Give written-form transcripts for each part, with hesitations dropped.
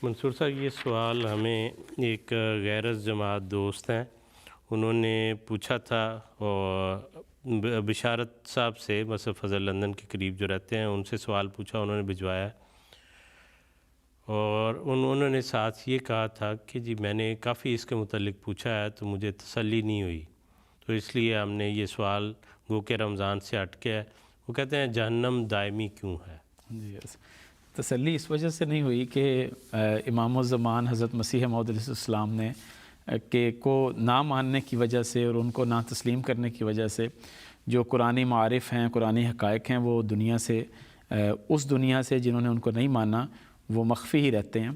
منصور صاحب، یہ سوال ہمیں ایک غیرت جماعت دوست ہیں، انہوں نے پوچھا تھا، اور بشارت صاحب سے مصر فضل لندن کے قریب جو رہتے ہیں ان سے سوال پوچھا، انہوں نے بھجوایا، اور انہوں نے ساتھ یہ کہا تھا کہ جی میں نے کافی اس کے متعلق پوچھا ہے تو مجھے تسلی نہیں ہوئی، تو اس لیے ہم نے یہ سوال گو کہ رمضان سے ہٹ کے ہے۔ وہ کہتے ہیں جہنم دائمی کیوں ہے؟ جی، تسلی اس وجہ سے نہیں ہوئی کہ امام الزمان حضرت مسیح موعود علیہ السلام نے کہ کو نہ ماننے کی وجہ سے اور ان کو نہ تسلیم کرنے کی وجہ سے جو قرآنی معارف ہیں، قرآنی حقائق ہیں، وہ دنیا سے اس دنیا سے جنہوں نے ان کو نہیں مانا وہ مخفی ہی رہتے ہیں۔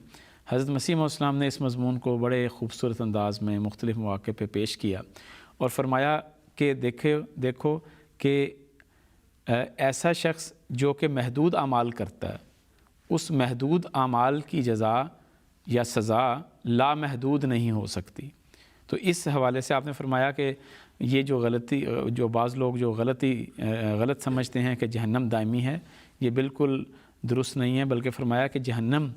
حضرت مسیح موعود السلام نے اس مضمون کو بڑے خوبصورت انداز میں مختلف مواقع پہ پیش کیا اور فرمایا کہ دیکھو کہ ایسا شخص جو کہ محدود اعمال کرتا ہے، اس محدود اعمال کی جزا یا سزا لامحدود نہیں ہو سکتی۔ تو اس حوالے سے آپ نے فرمایا کہ یہ جو بعض لوگ جو غلط سمجھتے ہیں کہ جہنم دائمی ہے، یہ بالکل درست نہیں ہے، بلکہ فرمایا کہ جہنم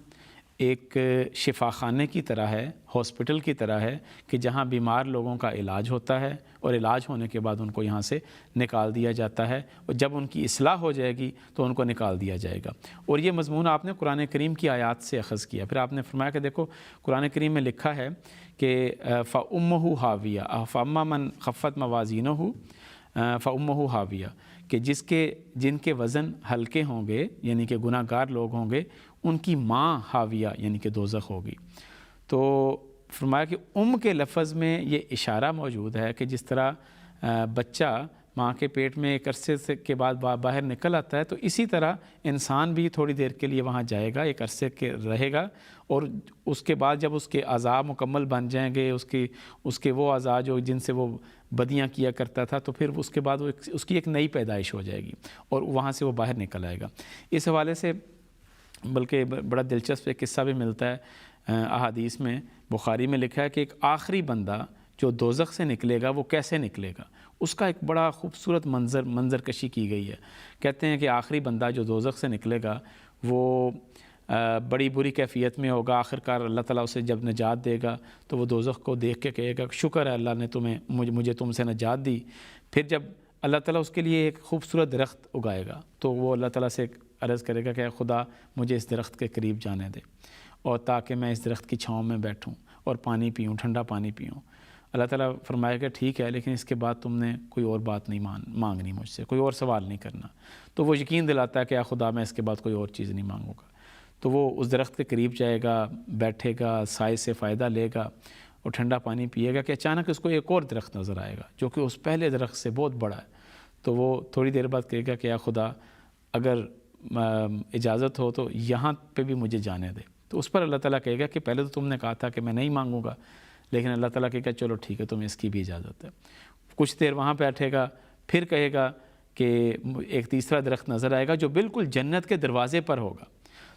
ایک شفا خانے کی طرح ہے، ہاسپٹل کی طرح ہے کہ جہاں بیمار لوگوں کا علاج ہوتا ہے اور علاج ہونے کے بعد ان کو یہاں سے نکال دیا جاتا ہے، اور جب ان کی اصلاح ہو جائے گی تو ان کو نکال دیا جائے گا۔ اور یہ مضمون آپ نے قرآن کریم کی آیات سے اخذ کیا۔ پھر آپ نے فرمایا کہ دیکھو قرآن کریم میں لکھا ہے کہ فَأُمُّهُ هَاوِيَةٌ فَأَمَّا مَنْ خَفَّتْ مَوَازِينُهُ فَأُمُّهُ هَاوِيَةٌ کہ جن کے وزن ہلکے ہوں گے، یعنی کہ گناہ گار لوگ ہوں گے، ان کی ماں ہاویہ یعنی کہ دوزخ ہوگی۔ تو فرمایا کہ کے لفظ میں یہ اشارہ موجود ہے کہ جس طرح بچہ ماں کے پیٹ میں ایک عرصے کے بعد باہر نکل آتا ہے، تو اسی طرح انسان بھی تھوڑی دیر کے لیے وہاں جائے گا، ایک عرصے کے رہے گا، اور اس کے بعد جب اس کے اعضاء مکمل بن جائیں گے، اس کے وہ اعضاء جو جن سے وہ بدیاں کیا کرتا تھا، تو پھر اس کے بعد اس کی ایک نئی پیدائش ہو جائے گی اور وہاں سے وہ باہر نکل آئے گا۔ اس حوالے سے بلکہ بڑا دلچسپ ایک قصہ بھی ملتا ہے احادیث میں، بخاری میں لکھا ہے کہ ایک آخری بندہ جو دوزخ سے نکلے گا وہ کیسے نکلے گا، اس کا ایک بڑا خوبصورت منظر کشی کی گئی ہے۔ کہتے ہیں کہ آخری بندہ جو دوزخ سے نکلے گا وہ بڑی بری کیفیت میں ہوگا، آخرکار اللہ تعالیٰ اسے جب نجات دے گا تو وہ دوزخ کو دیکھ کے کہے گا شکر ہے اللہ نے مجھے تم سے نجات دی۔ پھر جب اللہ تعالیٰ اس کے لیے ایک خوبصورت درخت اگائے گا تو وہ اللہ تعالیٰ سے عرض کرے گا کہ اے خدا مجھے اس درخت کے قریب جانے دے، اور تاکہ میں اس درخت کی چھاؤں میں بیٹھوں اور پانی پیوں، ٹھنڈا پانی پیوں۔ اللہ تعالیٰ فرمائے گا ٹھیک ہے، لیکن اس کے بعد تم نے کوئی اور بات نہیں مانگنی مجھ سے، کوئی اور سوال نہیں کرنا۔ تو وہ یقین دلاتا ہے کہ اے خدا میں اس کے بعد کوئی اور چیز نہیں مانگوں گا۔ تو وہ اس درخت کے قریب جائے گا، بیٹھے گا، سائے سے فائدہ لے گا اور ٹھنڈا پانی پیے گا کہ اچانک اس کو ایک اور درخت نظر آئے گا جو کہ اس پہلے درخت سے بہت بڑا ہے۔ تو وہ تھوڑی دیر بعد کہے گا کہ اے خدا اگر اجازت ہو تو یہاں پہ بھی مجھے جانے دے۔ تو اس پر اللہ تعالیٰ کہے گا کہ پہلے تو تم نے کہا تھا کہ میں نہیں مانگوں گا، لیکن اللہ تعالیٰ کہے گا چلو ٹھیک ہے تمہیں اس کی بھی اجازت ہے۔ کچھ دیر وہاں بیٹھے گا، پھر کہے گا کہ ایک تیسرا درخت نظر آئے گا جو بالکل جنت کے دروازے پر ہوگا،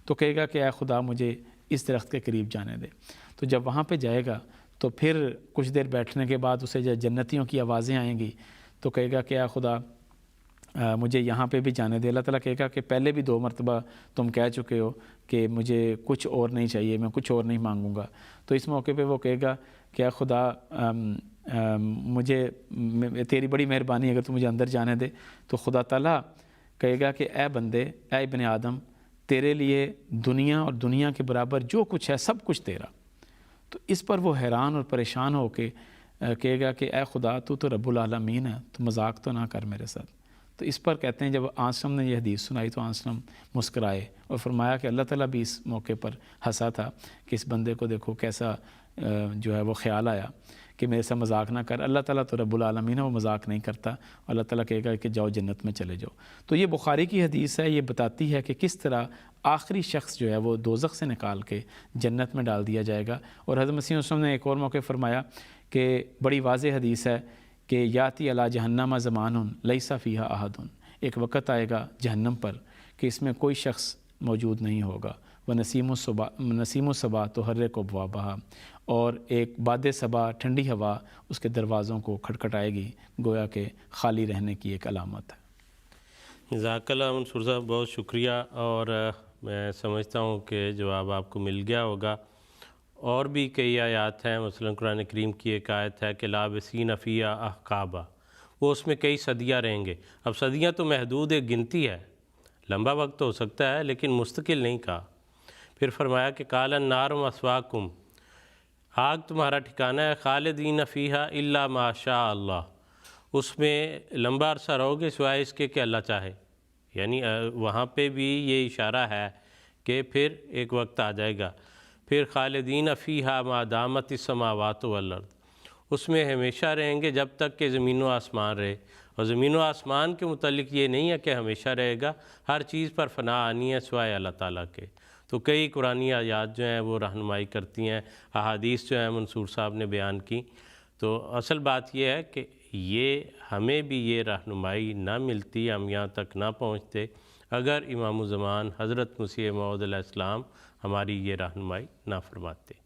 تو کہے گا کہ اے خدا مجھے اس درخت کے قریب جانے دے۔ تو جب وہاں پہ جائے گا تو پھر کچھ دیر بیٹھنے کے بعد اسے جب جنتیوں کی آوازیں آئیں گی تو کہے گا کہ اے خدا مجھے یہاں پہ بھی جانے دے۔ اللہ تعالیٰ کہے گا کہ پہلے بھی 2 مرتبہ تم کہہ چکے ہو کہ مجھے کچھ اور نہیں چاہیے، میں کچھ اور نہیں مانگوں گا۔ تو اس موقع پہ وہ کہے گا کہ اے خدا مجھے تیری بڑی مہربانی اگر تو مجھے اندر جانے دے۔ تو خدا تعالیٰ کہے گا کہ اے بندے، اے ابن آدم، تیرے لیے دنیا اور دنیا کے برابر جو کچھ ہے سب کچھ تیرا۔ تو اس پر وہ حیران اور پریشان ہو کے کہے گا کہ اے خدا تو رب العالمین ہے، تو مذاق تو نہ کر میرے ساتھ۔ تو اس پر کہتے ہیں جب آنسلم نے یہ حدیث سنائی تو آنسلم مسکرائے اور فرمایا کہ اللہ تعالیٰ بھی اس موقع پر ہنسا تھا کہ اس بندے کو دیکھو کیسا جو ہے وہ خیال آیا کہ میرے سے مذاق نہ کر۔ اللہ تعالیٰ تو رب العالمین ہے، وہ مذاق نہیں کرتا۔ اللہ تعالیٰ کہے گا کہ جاؤ جنت میں چلے جاؤ۔ تو یہ بخاری کی حدیث ہے، یہ بتاتی ہے کہ کس طرح آخری شخص جو ہے وہ دوزخ سے نکال کے جنت میں ڈال دیا جائے گا۔ اور حضرت مسیح وسلم نے ایک اور موقع فرمایا کہ بڑی واضح حدیث ہے کہ یاتی علی جہنم زمان لیس فیہا احد، ایک وقت آئے گا جہنم پر کہ اس میں کوئی شخص موجود نہیں ہوگا۔ نسیم الصبا تحرک ابوابہا، اور ایک باد صبا ٹھنڈی ہوا اس کے دروازوں کو کھٹکھٹائے گی، گویا کہ خالی رہنے کی ایک علامت ہے۔ جزاک اللہ منصور صاحب، بہت شکریہ۔ اور میں سمجھتا ہوں کہ جواب آپ کو مل گیا ہوگا۔ اور بھی کئی آیات ہیں، مثلا قرآن کریم کی ایک آیت ہے کہ لابسین فیہا احقابا، وہ اس میں کئی صدیاں رہیں گے۔ اب صدیاں تو محدود ایک گنتی ہے، لمبا وقت ہو سکتا ہے لیکن مستقل نہیں کہا۔ پھر فرمایا کہ قال النار مثواکم، آگ تمہارا ٹھکانہ ہے، خالدین فیہا الا ما شاء اللہ، اس میں لمبا عرصہ رہو گے سوائے اس کے کہ اللہ چاہے۔ یعنی وہاں پہ بھی یہ اشارہ ہے کہ پھر ایک وقت آ جائے گا۔ پھر خالدین فیہا ما دامت السماوات والارض، اس میں ہمیشہ رہیں گے جب تک کہ زمین و آسمان رہے۔ اور زمین و آسمان کے متعلق یہ نہیں ہے کہ ہمیشہ رہے گا، ہر چیز پر فنا آنی ہے سوائے اللہ تعالیٰ کے۔ تو کئی قرآنی آیات جو ہیں وہ رہنمائی کرتی ہیں، احادیث جو ہیں منصور صاحب نے بیان کی۔ تو اصل بات یہ ہے کہ یہ ہمیں بھی یہ رہنمائی نہ ملتی، ہم یہاں تک نہ پہنچتے اگر امام الزمان حضرت مسیح موعود علیہ السلام ہماری یہ رہنمائی نہ فرماتے۔